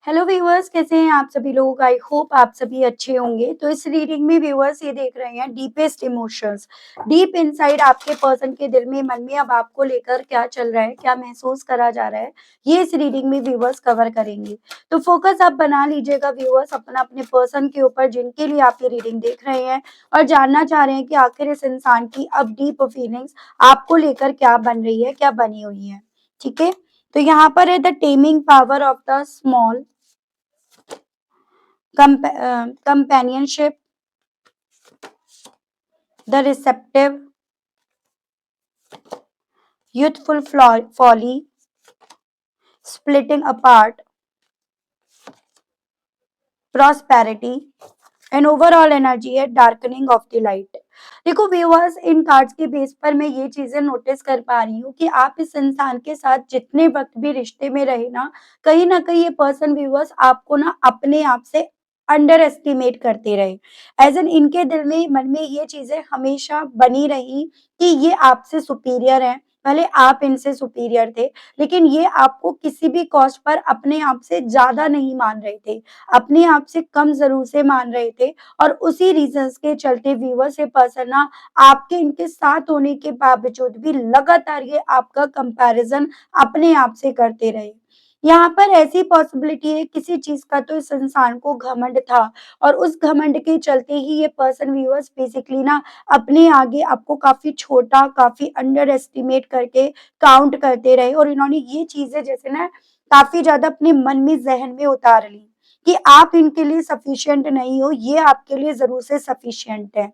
Hello viewers, कैसे हैं आप सभी लोग। आई होप आप सभी अच्छे होंगे। तो इस रीडिंग में व्यूअर्स ये देख रहे हैं डीपेस्ट इमोशंस, डीप इनसाइड आपके पर्सन के दिल में, मन में अब आपको लेकर क्या चल रहा है, क्या महसूस करा जा रहा है, ये इस रीडिंग में व्यूअर्स कवर करेंगे। तो फोकस आप बना लीजिएगा व्यूअर्स अपना अपने पर्सन के ऊपर जिनके लिए आप ये रीडिंग देख रहे हैं और जानना चाह रहे हैं कि आखिर इस इंसान की अब डीप फीलिंग्स आपको लेकर क्या बन रही है, क्या बनी हुई है। ठीक है, तो यहाँ पर है the taming power of the small companionship, the receptive, youthful folly, splitting apart, prosperity, and overall energy है डार्कनिंग ऑफ द लाइट। देखो व्यूअर्स, इन कार्ड्स के बेस पर मैं ये चीजें नोटिस कर पा रही हूँ कि आप इस इंसान के साथ जितने वक्त भी रिश्ते में रहे ना कहीं ये पर्सन व्यूअर्स आपको ना अपने आप से अंडर एस्टिमेट करते रहे। एज एन इनके दिल में मन में ये चीजें हमेशा बनी रही कि ये आपसे सुपीरियर है। भले आप इनसे सुपीरियर थे, लेकिन ये आपको किसी भी कॉस्ट पर अपने आप से ज्यादा नहीं मान रहे थे, अपने आप से कम जरूर से मान रहे थे। और उसी रीजंस के चलते व्यूअर्स ये पर्सन ना आपके इनके साथ होने के बावजूद भी लगातार ये आपका कंपैरिजन अपने आप से करते रहे। यहाँ पर ऐसी पॉसिबिलिटी है किसी चीज का तो इस इंसान को घमंड था, और उस घमंड के चलते ही ये पर्सन व्यूअर्स बेसिकली ना अपने आगे आपको काफी छोटा, काफी अंडर एस्टिमेट करके काउंट करते रहे। और इन्होंने ये चीजें जैसे ना काफी ज्यादा अपने मन में, जहन में उतार ली कि आप इनके लिए सफिशिएंट नहीं हो, ये आपके लिए ज़रूर से सफिशिएंट है।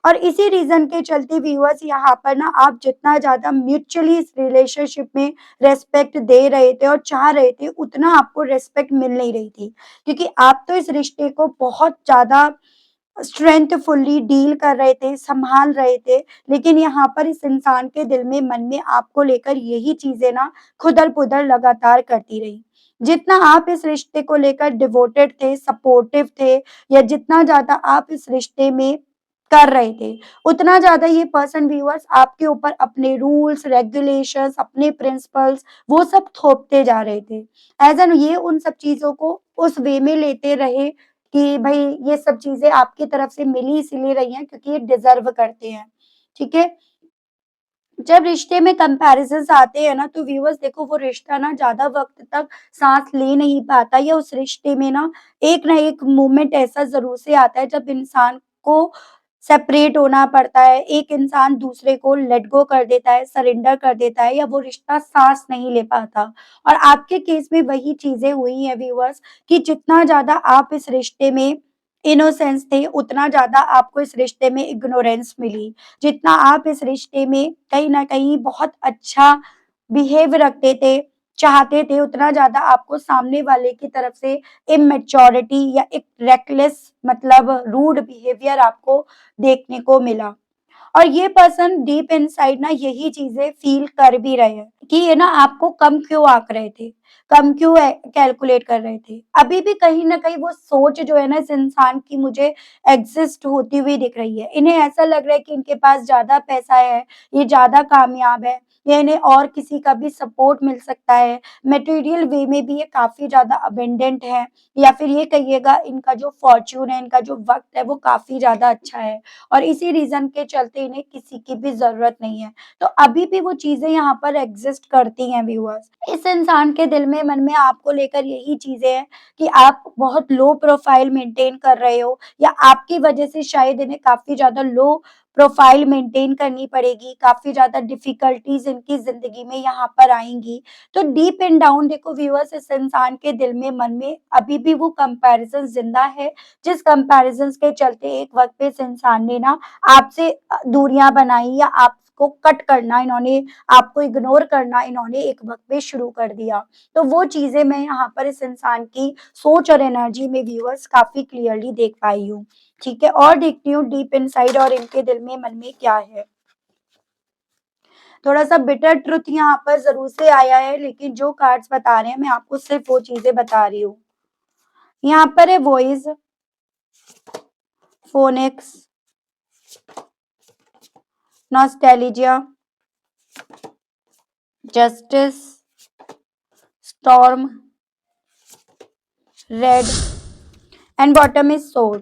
और इसी रीज़न के चलते व्यूअर्स यहाँ पर ना आप जितना ज़्यादा म्यूचुअली इस रिलेशनशिप में रिस्पेक्ट दे रहे थे और चाह रहे थे, उतना आपको रिस्पेक्ट मिल नहीं रही थी। क्योंकि आप तो इस रिश्ते को बहुत ज़्यादा स्ट्रेंथफुली डील कर रहे थे, संभाल रहे थे, लेकिन यहाँ पर इस इंसान के दिल में, मन में आपको लेकर यही चीज़ें ना खुदर-पुदर लगातार करती रही। जितना आप इस रिश्ते को लेकर डिवोटेड थे, सपोर्टिव थे, या जितना ज़्यादा आप इस रिश्ते में कर रहे थे, उतना ज़्यादा ये पर्सन व्यूअर्स आपके ऊपर अपने रूल्स, रेगुलेशंस, अपने प्रिंसिपल्स वो सब थोपते जा रहे थे। एज़ एन ये उन सब चीज़ों को उस वे में लेते रहे कि भई ये सब चीज़ें आपकी तरफ से मिली इसीलिए रही हैं क्योंकि ये डिज़र्व करते हैं, ठीक है? जब रिश्ते में कंपैरिज़न्स आते हैं ना, तो व्यूअर्स देखो वो रिश्ता ना ज़्यादा वक़्त तक साँस ले नहीं पाता, या उस रिश्ते में ना एक मोमेंट ऐसा ज़रूर से आता है जब इंसान को सेपरेट होना पड़ता है, एक इंसान दूसरे को लेट गो कर देता है, सरेंडर कर देता है, या वो रिश्ता साँस नहीं ले पाता। और आपके केस में वही चीज़ें हुई हैं व्यूअर्स कि जितना ज़्यादा आप इस रिश्ते में इनोसेंस थे, उतना ज़्यादा आपको इस रिश्ते में इग्नोरेंस मिली। जितना आप इस रिश्ते में कहीं न कहीं बहुत अच्छा बिहेव रखते थे, चाहते थे, उतना ज़्यादा आपको सामने वाले की तरफ से इमैच्योरिटी या एक रेकलेस मतलब रूड बिहेवियर आपको देखने को मिला। और ये पर्सन डीप इनसाइड ना यही चीज़ें फ़ील कर भी रहे हैं कि ये ना आपको कम क्यों आँक रहे थे, कम क्यों कैलकुलेट कर रहे थे। अभी भी कहीं न कहीं वो सोच जो है ना इस इंसान की मुझे एग्ज़िस्ट होती हुई दिख रही है। इन्हें ऐसा लग रहा है कि इनके पास ज़्यादा पैसा है, ये ज़्यादा कामयाब है, या इन्हें और किसी का भी सपोर्ट मिल सकता है। मटेरियल वे में भी ये काफ़ी ज़्यादा अबंडेंट है, या फिर ये कहिएगा इनका जो फॉर्च्यून है, इनका जो वक़्त है वो काफ़ी ज़्यादा अच्छा है। और इसी रीज़न के चलते इन्हें किसी की भी ज़रूरत नहीं है। तो अभी भी वो चीज़ें यहाँ पर एग्ज़िस्ट करती हैं व्यूअर्स। इस इंसान के दिल में, मन में आपको लेकर यही चीज़ें हैं कि आप बहुत लो प्रोफ़ाइल मेंटेन कर रहे हो, या आपकी वज़ह से शायद इन्हें काफ़ी ज़्यादा लो प्रोफ़ाइल मेंटेन करनी पड़ेगी, काफ़ी ज़्यादा डिफ़िकल्टीज़ इनकी ज़िंदगी में यहाँ पर आएँगी। तो डीप एंड डाउन देखो व्यूअर्स, इस इंसान के दिल में, मन में अभी भी वो कंपैरिज़न ज़िंदा है, जिस कंपैरिजन्स के चलते एक वक़्त पे इस इंसान ने ना आपसे दूरियाँ बनाई, या आपको कट करना इन्होंने, आपको इग्नोर करना इन्होंने एक वक़्त पे शुरू कर दिया। तो वो चीज़ें मैं यहाँ पर इस इंसान की सोच और एनर्जी में व्यूअर्स काफ़ी क्लियरली देख पाई हूँ। ठीक है? और देखती हूँ डीप इनसाइड और इनके दिल में, मन में क्या है। थोड़ा-सा बिटर ट्रुथ यहाँ पर ज़रूर से आया है, लेकिन जो कार्ड्स बता रहे हैं मैं आपको सिर्फ़ वो चीज़ें बता रही हूँ। यहाँ पर है voice, phoenix, nostalgia, justice, storm, red and bottom is सोड।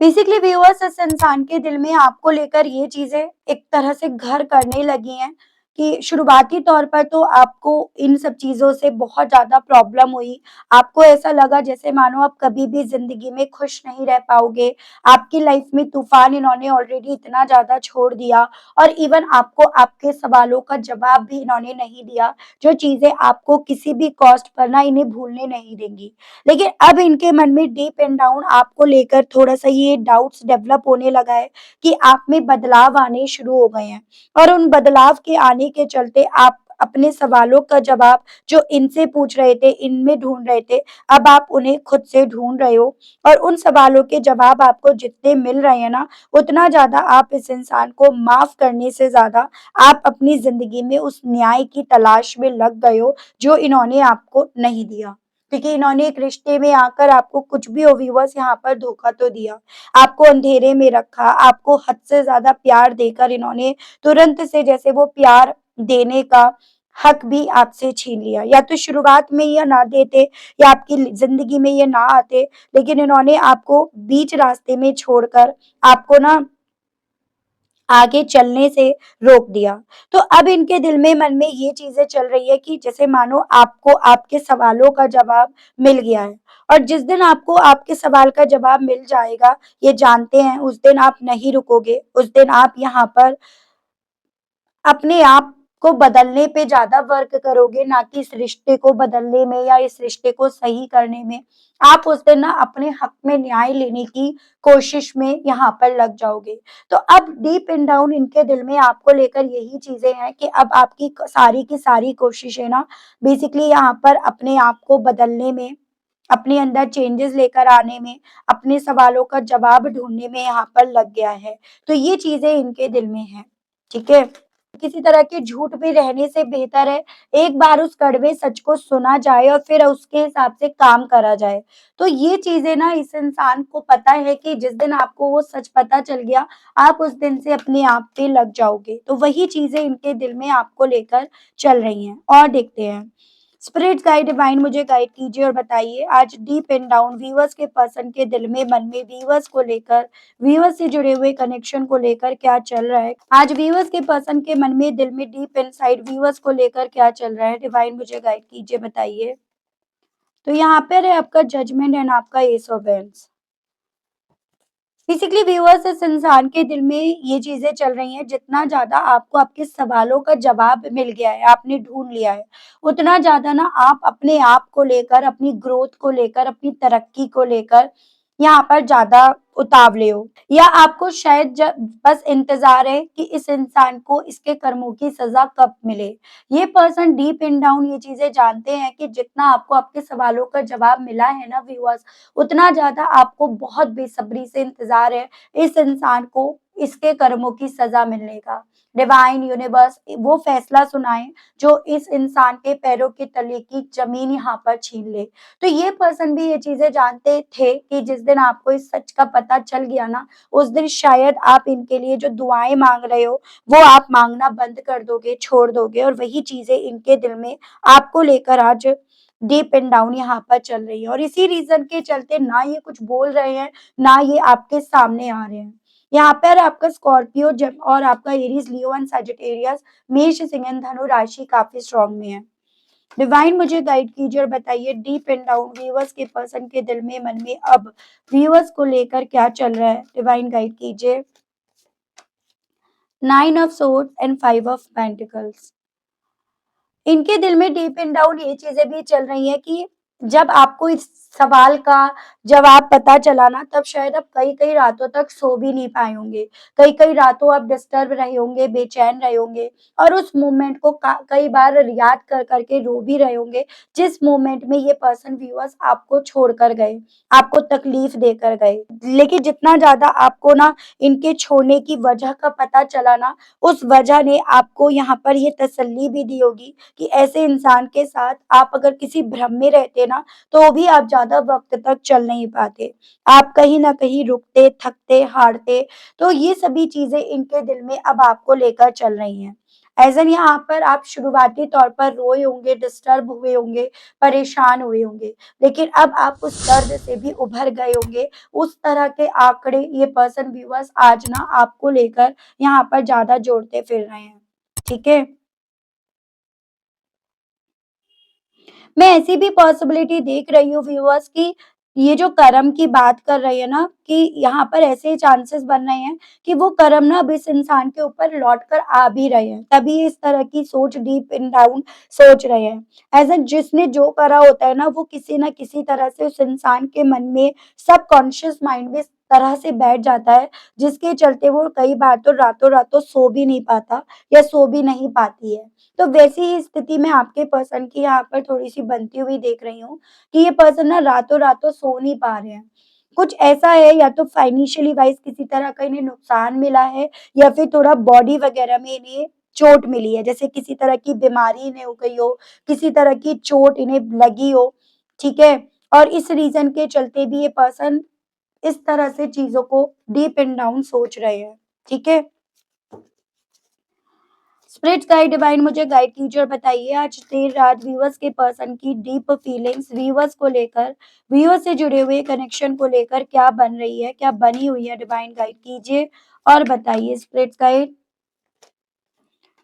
बेसिकली व्यूअर्स, इस इंसान के दिल में आपको लेकर ये चीजें एक तरह से घर करने लगी हैं कि शुरुआती तौर पर तो आपको इन सब चीजों से बहुत ज्यादा प्रॉब्लम हुई। आपको ऐसा लगा जैसे मानो आप कभी भी जिंदगी में खुश नहीं रह पाओगे। आपकी लाइफ में तूफान इन्होंने ऑलरेडी इतना ज्यादा छोड़ दिया, और इवन आपको आपके सवालों का जवाब भी इन्होंने नहीं दिया, जो चीजें आपको किसी भी कॉस्ट पर ना इन्हें भूलने नहीं देंगी। लेकिन अब इनके मन में डीप एंड डाउन आपको लेकर थोड़ा-सा ये डाउट्स डेवलप होने लगा है कि आप में बदलाव आने शुरू हो गए हैं, और उन बदलाव के आने के चलते आप अपने सवालों का जवाब जो इनसे पूछ रहे थे, इनमें ढूँढ रहे थे, अब आप उन्हें खुद से ढूँढ रहे हो। और उन सवालों के जवाब आपको जितने मिल रहे हैं ना, उतना ज़्यादा आप इस इंसान को माफ़ करने से ज़्यादा आप अपनी ज़िंदगी में उस न्याय की तलाश में लग गए हो, जो इन्होंने आपको नहीं दिया। क्योंकि इन्होंने एक रिश्ते में आकर आपको कुछ भी हो व्यूअर्स यहाँ पर धोखा तो दिया। आपको अंधेरे में रखा, आपको हद से ज़्यादा प्यार देकर इन्होंने तुरंत से जैसे वो प्यार देने का हक भी आपसे छीन लिया। या तो शुरुआत में ये ना देते, या आपकी ज़िंदगी में ये ना आते, लेकिन इन्होंने आपको बीच रास्ते में छोड़कर आपको ना आगे चलने से रोक दिया। तो अब इनके दिल में मन में ये चीज़ें चल रही है कि जैसे मानो आपको आपके सवालों का जवाब मिल गया है, और जिस दिन आपको आपके सवाल का जवाब मिल जाएगा, ये जानते हैं उस दिन आप नहीं रुकोगे, उस दिन आप यहाँ पर अपने आप को बदलने पे ज़्यादा वर्क करोगे, ना कि इस रिश्ते को बदलने में या इस रिश्ते को सही करने में। आप उस दिन ना अपने हक में न्याय लेने की कोशिश में यहाँ पर लग जाओगे। तो अब डीप इन डाउन इनके दिल में आपको लेकर यही चीज़ें हैं कि अब आपकी सारी की सारी कोशिशें ना बेसिकली यहाँ पर अपने आप को बदलने में, अपने अंदर चेंजेस लेकर आने में, अपने सवालों का जवाब ढूँढने में यहाँ पर लग गया है। तो ये चीज़ें इनके दिल में हैं, ठीक है? किसी तरह के झूठ में रहने से बेहतर है एक बार उस कड़वे सच को सुना जाए और फिर उसके हिसाब से काम करा जाए। तो ये चीज़ें ना इस इंसान को पता है कि जिस दिन आपको वो सच पता चल गया, आप उस दिन से अपने आप पे लग जाओगे। तो वही चीज़ें इनके दिल में आपको लेकर चल रही हैं। और देखते हैं, स्पिरिट गाइड डिवाइन मुझे गाइड कीजिए और बताइए आज डीप एंड डाउन व्यूअर्स के पर्सन के दिल में, मन में व्यूअर्स को लेकर, व्यूअर्स से जुड़े हुए कनेक्शन को लेकर क्या चल रहा है। आज व्यूअर्स के पर्सन के मन में, दिल में, डीप इनसाइड व्यूअर्स को लेकर क्या चल रहा है, डिवाइन मुझे गाइड कीजिए, बताइए। तो यहाँ पर है आपका जजमेंट एंड आपका S of wands. Basically viewers, इस इंसान के दिल में ये चीजें चल रही हैं, जितना ज्यादा आपको आपके सवालों का जवाब मिल गया है, आपने ढूंढ लिया है, उतना ज्यादा ना आप अपने आप को लेकर, अपनी ग्रोथ को लेकर, अपनी तरक्की को लेकर यहाँ पर ज्यादा उतावले हो, या आपको शायद बस इंतजार है कि इस इंसान को इसके कर्मों की सजा कब मिले। ये पर्सन डीप इन डाउन ये चीजें जानते हैं कि जितना आपको आपके सवालों का जवाब मिला है ना व्यूअर्स, उतना ज़्यादा आपको बहुत बेसब्री से इंतज़ार है इस इंसान को इसके कर्मों की सज़ा मिलने का। डिवाइन यूनिवर्स वो फैसला सुनाए जो इस इंसान के पैरों के तले की ज़मीन यहाँ पर छीन ले। तो ये पर्सन भी ये चीज़ें जानते थे कि जिस दिन आपको इस सच का पता चल गया ना, उस दिन शायद आप इनके लिए जो दुआएँ माँग रहे हो, वो आप माँगना बंद कर दोगे, छोड़ दोगे, और वही चीज़ें इनके दिल में आपको लेकर आज डीप एंड डाउन यहाँ पर चल रही है, और इसी रीजन के चलते ना ये कुछ बोल रहे हैं, ना ये आपके सामने आ रहे हैं। यहाँ पर आपका स्कॉर्पियो जब और आपका एरीज, लियो एंड सजिटेरियस, मेष, सिंह एंड धनु राशि काफी स्ट्रांग में है। डिवाइन मुझे गाइड कीजिए और बताइए डीप एंड डाउन व्यूअर्स के पर्सन के दिल में, मन में अब व्यूअर्स को लेकर क्या चल रहा है, डिवाइन गाइड कीजिए। 9 of sword and 5 of pentacles. इनके दिल में डीप इन डाउन ये चीजें भी चल रही हैं कि जब आपको इस सवाल का जवाब पता चला ना, तब शायद आप कई-कई रातों तक सो भी नहीं पाए होंगे। कई-कई रातों आप डिस्टर्ब रहे होंगे, बेचैन रहे होंगे, और उस मोमेंट को कई बार याद कर करके रो भी रहे होंगे, जिस मोमेंट में ये पर्सन व्यूअर्स आपको छोड़कर गए, आपको तकलीफ देकर गए। लेकिन जितना ज़्यादा आपको ना इनके छोड़ने की वजह का पता चला ना, उस वजह ने आपको यहाँ पर ये तसल्ली भी दी होगी कि ऐसे इंसान के साथ आप अगर किसी भ्रम में रहते ना, तो भी आप ज़्यादा वक़्त तक चल नहीं पाते। आप कहीं न कहीं रुकते, थकते, हारते। तो ये सभी चीज़ें इनके दिल में अब आपको लेकर चल रही हैं। एज़ एन यहाँ पर आप शुरुआती तौर पर रोए होंगे, डिस्टर्ब हुए होंगे, परेशान हुए होंगे, लेकिन अब आप उस दर्द से भी उभर गए होंगे। उस तरह के आंकड़े ये पर्सन व्यूअर्स आज ना आपको लेकर यहाँ पर ज़्यादा जोड़ते फिर रहे हैं, ठीक है? मैं ऐसी भी पॉसिबिलिटी देख रही हूँ व्यूअर्स कि ये जो कर्म की बात कर रही है ना, कि यहाँ पर ऐसे चांसेस बन रहे हैं कि वो कर्म ना अब इस इंसान के ऊपर लौट कर आ भी रहे हैं, तभी ये इस तरह की सोच डीप इन डाउन सोच रहे हैं। एज़ एन जिसने जो करा होता है ना, वो किसी न किसी तरह से उस इंसान के मन में, सबकॉन्शियस माइंड में इस तरह से बैठ जाता है, जिसके चलते वो कई बार तो रातों-रातों सो भी नहीं पाता या सो भी नहीं पाती है। तो वैसी ही स्थिति में आपके पर्सन की यहाँ पर थोड़ी-सी बनती हुई देख रही हूँ कि ये पर्सन ना रातों-रातों सो नहीं पा रहे हैं। कुछ ऐसा है, या तो फाइनेंशियली वाइज़ किसी तरह का इन्हें नुकसान मिला है, या फिर थोड़ा बॉडी वगैरह में इन्हें चोट मिली है। जैसे किसी तरह की बीमारी इन्हें हो गई हो, किसी तरह की चोट इन्हें लगी हो, ठीक है? और इस रीज़न के चलते भी ये पर्सन इस तरह से चीज़ों को डीप एंड डाउन सोच रहे हैं, ठीक है? स्पिरिट गाइड डिवाइन मुझे गाइड कीजिए और बताइए आज देर रात व्यूअर्स के पर्सन की डीप फीलिंग्स व्यूअर्स को लेकर, व्यूअर्स से जुड़े हुए कनेक्शन को लेकर क्या बन रही है, क्या बनी हुई है, डिवाइन गाइड कीजिए और बताइए spirit guide.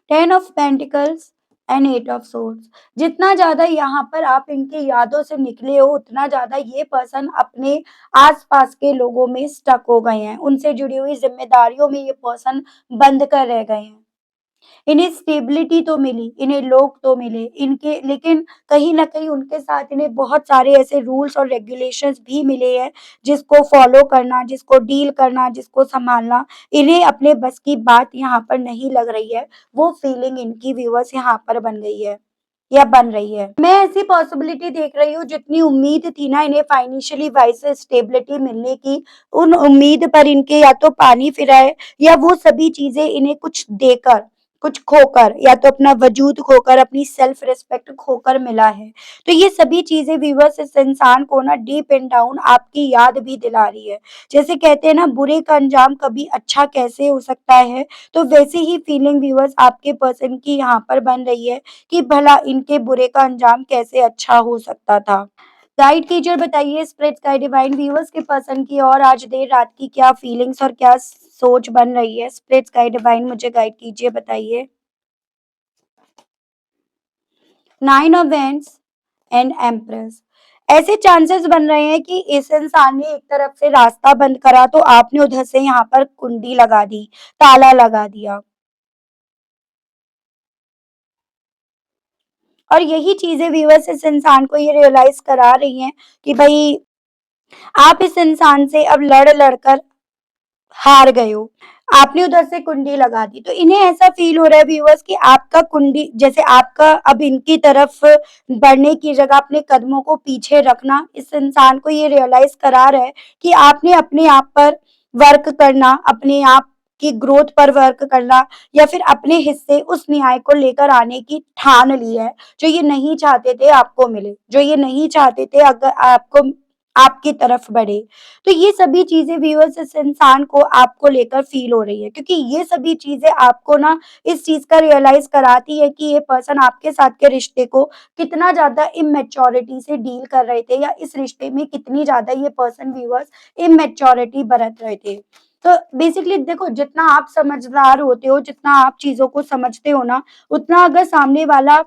10 of pentacles and 8 of swords. जितना ज़्यादा यहाँ पर आप इनकी यादों से निकले हो, उतना ज़्यादा ये पर्सन अपने आस-पास के लोगों में स्टक हो गए हैं। उनसे जुड़ी हुई ज़िम्मेदारियों में ये पर्सन बंद कर रह गए हैं। इन्हें स्टेबिलिटी तो मिली, इन्हें लोग तो मिले, इनके लेकिन कहीं न कहीं उनके साथ इन्हें बहुत सारे ऐसे रूल्स और रेगुलेशंस भी मिले हैं, जिसको फॉलो करना, जिसको डील करना, जिसको सँभालना, इन्हें अपने बस की बात यहाँ पर नहीं लग रही है। वो फीलिंग इनकी व्यूअर्स यहाँ पर बन गई है या बन रही है। मैं ऐसी पॉसिबिलिटी देख रही हूँ, जितनी उम्मीद थी ना इन्हें फाइनेंशियली वाइज़ से स्टेबिलिटी मिलने की, उन उम्मीद पर इनके या तो पानी फिरा है, या वो सभी चीज़ें इन्हें कुछ देकर, कुछ खोकर, या तो अपना वजूद खोकर, अपनी सेल्फ रिस्पेक्ट खोकर मिला है। तो ये सभी चीज़ें व्यूअर्स इस इंसान को ना डीप एंड डाउन आपकी याद भी दिला रही है। जैसे कहते हैं ना, बुरे का अंजाम कभी अच्छा कैसे हो सकता है, तो वैसी ही फीलिंग व्यूअर्स आपके पर्सन की यहाँ पर बन रही है कि भला इनके बुरे का अंजाम कैसे अच्छा हो सकता था। गाइड कीजिए और बताइए स्पिरिट गाइड डिवाइन व्यूअर्स के पर्सन की और आज देर रात की क्या फीलिंग्स और क्या सोच बन रही है। स्पिरिट गाइड डिवाइन मुझे गाइड कीजिए, बताइए। 9 ऑफ वैंड्स एंड एम्प्रेस। ऐसे चांसेस बन रहे हैं कि इस इंसान ने एक तरफ से रास्ता बंद करा, तो आपने उधर से यहाँ पर कुंडी लगा दी, ताला लगा दिया। और यही चीजें व्यूअर्स इस इंसान को ये रियलाइज करा रही हैं कि भाई आप इस इंसान से अब लड़ कर हार गए हो। आपने उधर से कुंडी लगा दी, तो इन्हें ऐसा फ़ील हो रहा है व्यूअर्स कि आपका कुंडी, जैसे आपका अब इनकी तरफ बढ़ने की जगह अपने कदमों को पीछे रखना, इस इंसान को ये रियलाइज़ करा रहा है कि आपने अपने आप पर वर्क करना, अपने आप की ग्रोथ पर वर्क करना, या फिर अपने हिस्से उस न्याय को लेकर आने की ठान ली है, जो ये नहीं चाहते थे आपको मिले, जो ये नहीं चाहते थे अगर आपको आपकी तरफ बढ़े। तो ये सभी चीज़ें व्यूअर्स इस इंसान को आपको लेकर फ़ील हो रही है, क्योंकि ये सभी चीज़ें आपको ना इस चीज़ का रियलाइज़ कराती है कि ये पर्सन आपके साथ के रिश्ते को कितना ज़्यादा इमैच्योरिटी से डील कर रहे थे, या इस रिश्ते में कितनी ज़्यादा ये पर्सन व्यूअर्स इमैच्योरिटी बरत रहे थे। तो बेसिकली देखो, जितना आप समझदार होते हो, जितना आप चीज़ों को समझते हो ना, उतना अगर सामने वाला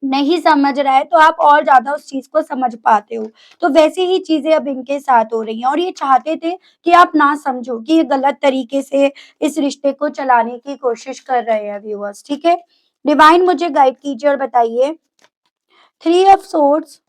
नहीं समझ रहा है, तो आप और ज़्यादा उस चीज़ को समझ पाते हो। तो वैसे ही चीज़ें अब इनके साथ हो रही हैं, और ये चाहते थे कि आप ना समझो कि ये गलत तरीके से इस रिश्ते को चलाने की कोशिश कर रहे हैं व्यूअर्स, ठीक है? डिवाइन मुझे गाइड कीजिए और बताइए 3 of swords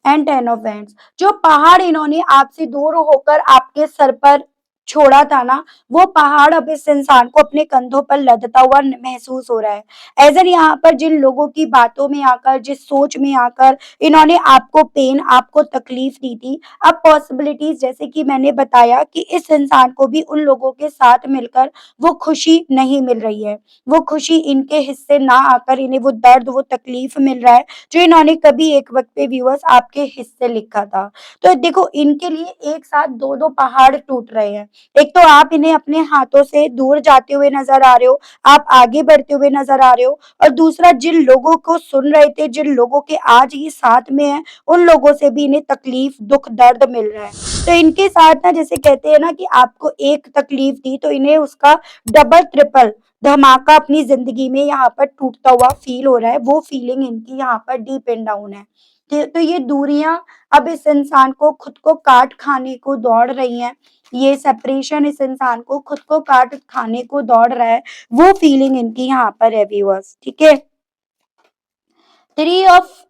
and 10 of wands. जो पहाड़ इन्होंने आपसे दूर होकर आपके सर पर छोड़ा था ना, वो पहाड़ अब इस इंसान को अपने कंधों पर लदता हुआ महसूस हो रहा है। एज़ एन यहाँ पर जिन लोगों की बातों में आकर, जिस सोच में आकर इन्होंने आपको पेन, आपको तकलीफ दी थी, अब पॉसिबिलिटीज़, जैसे कि मैंने बताया कि इस इंसान को भी उन लोगों के साथ मिलकर वो खुशी नहीं मिल रही है। वो खुशी इनके हिस्से ना आकर इन्हें वो दर्द, वो तकलीफ मिल रहा है, जो इन्होंने कभी एक वक़्त पे व्यूअर्स आपके हिस्से लिखा था। तो देखो, इनके लिए एक साथ 2-2 पहाड़ टूट रहे हैं। एक तो आप इन्हें अपने हाथों से दूर जाते हुए नजर आ रहे हो, आप आगे बढ़ते हुए नजर आ रहे हो, और दूसरा जिन लोगों को सुन रहे थे, जिन लोगों के आज ये साथ में है, उन लोगों से भी इन्हें तकलीफ, दुख, दर्द मिल रहा है। तो इनके साथ ना, जैसे कहते हैं ना कि आपको एक तकलीफ दी तो इन्हें उसका डबल ट्रिपल धमाका अपनी जिंदगी में यहाँ पर टूटता हुआ फील हो रहा है। वो फीलिंग इनकी यहाँ पर डीप एंड डाउन है। तो ये दूरियां अब इस इंसान को खुद को काट खाने को दौड़ रही हैं। ये सेपरेशन इस इंसान को खुद को काट खाने को दौड़ रहा है। वो फीलिंग इनकी यहाँ पर है व्यूअर्स, ठीक है। थ्री ऑफ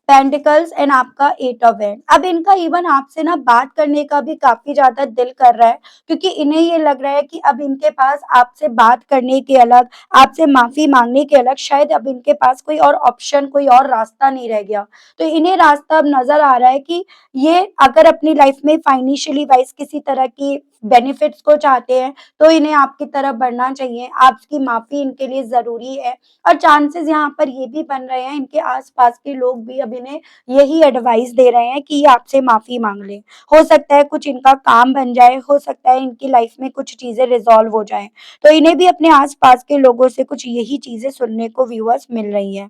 पेंटिकल्स एंड आपका एट ऑफ वैंड। अब इनका इवन आपसे ना बात करने का भी काफी ज्यादा दिल कर रहा है, क्योंकि इन्हें ये लग रहा है कि अब इनके पास आपसे बात करने के अलग, आपसे माफी मांगने के अलग, शायद अब इनके पास कोई और ऑप्शन, कोई और रास्ता नहीं रह गया। तो इन्हें रास्ता अब नजर आ रहा है कि ये अगर अपनी लाइफ में फाइनेंशियली वाइज किसी तरह की बेनिफिट्स को चाहते हैं तो इन्हें आपकी तरफ बढ़ना चाहिए। आपकी माफी इनके लिए जरूरी है। और चांसेस यहाँ पर ये भी बन रहे हैं, इनके आसपास के लोग भी अब इन्हें यही एडवाइस दे रहे हैं कि ये आपसे माफी मांग ले। हो सकता है कुछ इनका काम बन जाए, हो सकता है इनकी लाइफ में कुछ चीजें रिजॉल्व हो जाएं। तो इन्हें भी अपने आसपास के लोगों से कुछ यही चीजें सुनने को व्यूअर्स मिल रही हैं,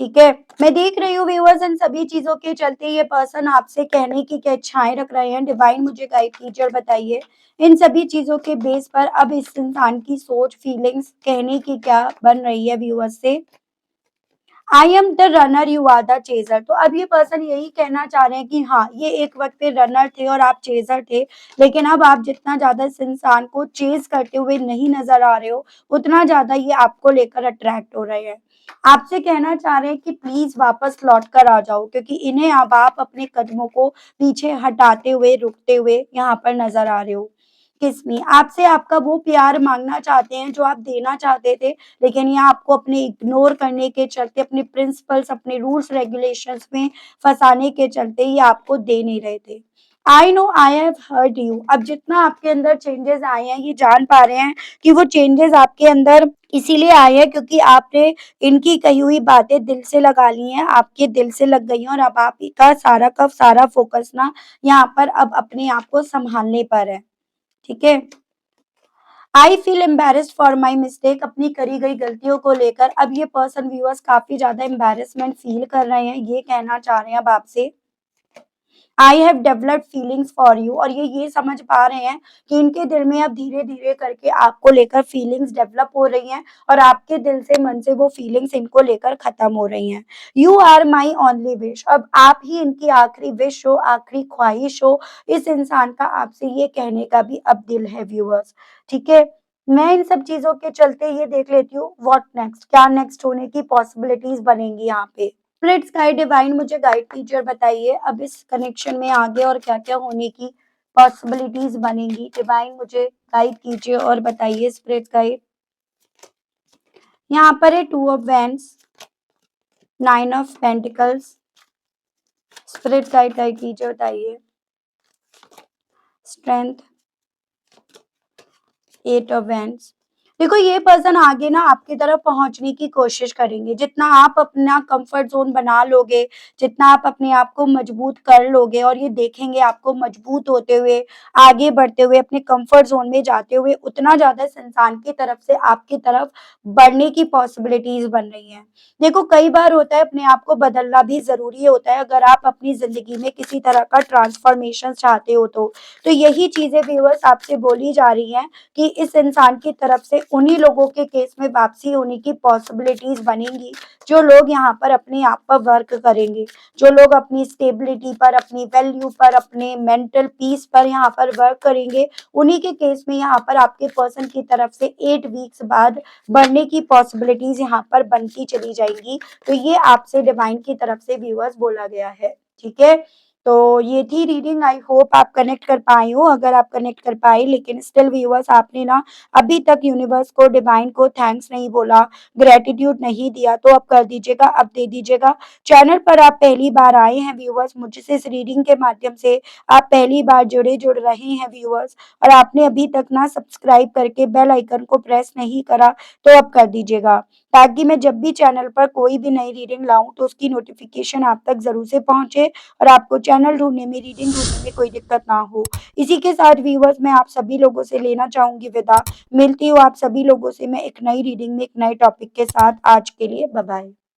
ठीक है। मैं देख रही हूँ व्यूअर्स, इन सभी चीजों के चलते ये पर्सन आपसे कहने की क्या इच्छाएं रख रहे हैं। डिवाइन मुझे गाइड कीजिए और बताइए इन सभी चीजों के बेस पर अब इस इंसान की सोच, फीलिंग्स कहने की क्या बन रही है व्यूअर्स से। I am the runner, you are the chaser. तो अब ये पर्सन यही कहना चाह रहे हैं कि हाँ, ये एक वक्त पे रनर थे और आप चेजर थे, लेकिन अब आप जितना ज्यादा इस इंसान को चेज करते हुए नहीं नजर आ रहे हो, उतना ज्यादा ये आपको लेकर अट्रैक्ट हो रहे हैं। आपसे कहना चाह रहे हैं कि प्लीज वापस लौट कर आ जाओ, क्योंकि इन्हें अब आप अपने कदमों को पीछे हटाते हुए, रुकते हुए यहाँ पर नजर आ रहे हो। किस्मी आपसे आपका वो प्यार मांगना चाहते हैं जो आप देना चाहते थे, लेकिन ये आपको अपने इग्नोर करने के चलते, अपने प्रिंसिपल्स, अपने रूल्स रेगुलेशंस में फंसाने के चलते ये आपको दे नहीं रहे थे। I know I have hurt you. अब जितना आपके अंदर चेंजेस आए हैं, ये जान पा रहे हैं कि वो चेंजेस आपके अंदर इसीलिए आए हैं क्योंकि आपने इनकी कही हुई बातें दिल से लगा ली हैं, आपके दिल से लग गई हैं, और अब आपका सारा का सारा फोकस ना यहाँ पर अब अपने आप को संभालने पर है, ठीक है। I feel embarrassed for my mistake. अपनी करी गई गलतियों को लेकर अब ये पर्सन व्यूअर्स काफी ज्यादा एम्बेरसमेंट फील कर रहे हैं। ये कहना चाह रहे हैं अब आपसे I have developed feelings for you, और ये समझ पा रहे हैं कि इनके दिल में अब धीरे धीरे करके आपको लेकर फीलिंग्स डेवलप हो रही हैं, और आपके दिल से, मन से वो फीलिंग्स इनको लेकर खत्म हो रही हैं। You are my only wish. अब आप ही इनकी आखिरी विश हो, आखिरी ख्वाहिश हो। इस इंसान का आपसे ये कहने का भी अब दिल है व्यूअर्स, ठीक है। मैं इन सब चीजों के चलते ये देख लेती हूँ व्हाट नेक्स्ट, क्या नेक्स्ट होने की पॉसिबिलिटीज बनेंगी यहाँ पे। स्पिरिट्स गाइड, डिवाइन मुझे गाइड कीजिए और बताइए अब इस कनेक्शन में आगे और क्या क्या होने की पॉसिबिलिटीज बनेंगी। डिवाइन मुझे गाइड कीजिए और बताइए स्पिरिट्स गाइड। यहाँ पर है two of wands, nine of pentacles. Spirits guide guide कीजिए, बताइए स्ट्रेंथ, एट ऑफ वैंड्स। देखो ये पर्सन आगे ना आपकी तरफ पहुंचने की कोशिश करेंगे। जितना आप अपना कंफर्ट जोन बना लोगे, जितना आप अपने आप को मजबूत कर लोगे, और ये देखेंगे आपको मजबूत होते हुए, आगे बढ़ते हुए, अपने कंफर्ट जोन में जाते हुए, उतना ज्यादा इस इंसान की तरफ से आपकी तरफ बढ़ने की पॉसिबिलिटीज बन रही हैं। देखो कई बार होता है अपने आप को बदलना भी जरूरी होता है, अगर आप अपनी जिंदगी में किसी तरह का ट्रांसफॉर्मेशन चाहते हो तो यही चीजें व्यूअर्स आपसे बोली जा रही हैं कि इस इंसान की तरफ से उन्हीं लोगों के केस में वापसी होने की पॉसिबिलिटीज बनेंगी जो लोग यहाँ पर अपने आप पर वर्क करेंगे, जो लोग अपनी स्टेबिलिटी पर, अपनी वैल्यू पर, अपने मेंटल पीस पर यहाँ पर वर्क करेंगे। उन्हीं के केस में यहाँ पर आपके पर्सन की तरफ से 8 वीक्स बाद बढ़ने की पॉसिबिलिटीज यहाँ पर बनती चली जाएंगी। तो ये आपसे डिवाइन की तरफ से व्यूअर्स बोला गया है, ठीक है। तो ये थी रीडिंग। आई होप आप कनेक्ट कर पाए हो। अगर आप कनेक्ट कर पाए लेकिन स्टिल व्यूअर्स आपने ना अभी तक यूनिवर्स को, डिवाइन को थैंक्स नहीं बोला, ग्रेटिट्यूड नहीं दिया, तो अब कर दीजिएगा, अब दे दीजिएगा। चैनल पर आप पहली बार आए हैं व्यूअर्स, मुझसे इस रीडिंग के माध्यम से आप पहली बार जुड़ रहे हैं व्यूअर्स, और आपने अभी तक ना सब्सक्राइब करके बेल आइकन को प्रेस नहीं करा, तो अब कर दीजिएगा। ताकि मैं जब भी चैनल पर कोई भी नई रीडिंग लाऊँ तो उसकी नोटिफ़िकेशन आप तक ज़रूर से पहुँचे और आपको चैनल ढूँढने में, रीडिंग ढूँढने में कोई दिक्कत ना हो। इसी के साथ व्यूअर्स मैं आप सभी लोगों से लेना चाहूँगी विदा। मिलती हूँ आप सभी लोगों से मैं एक नई रीडिंग में एक नए टॉपिक के साथ। आज के लिए बाय बाय।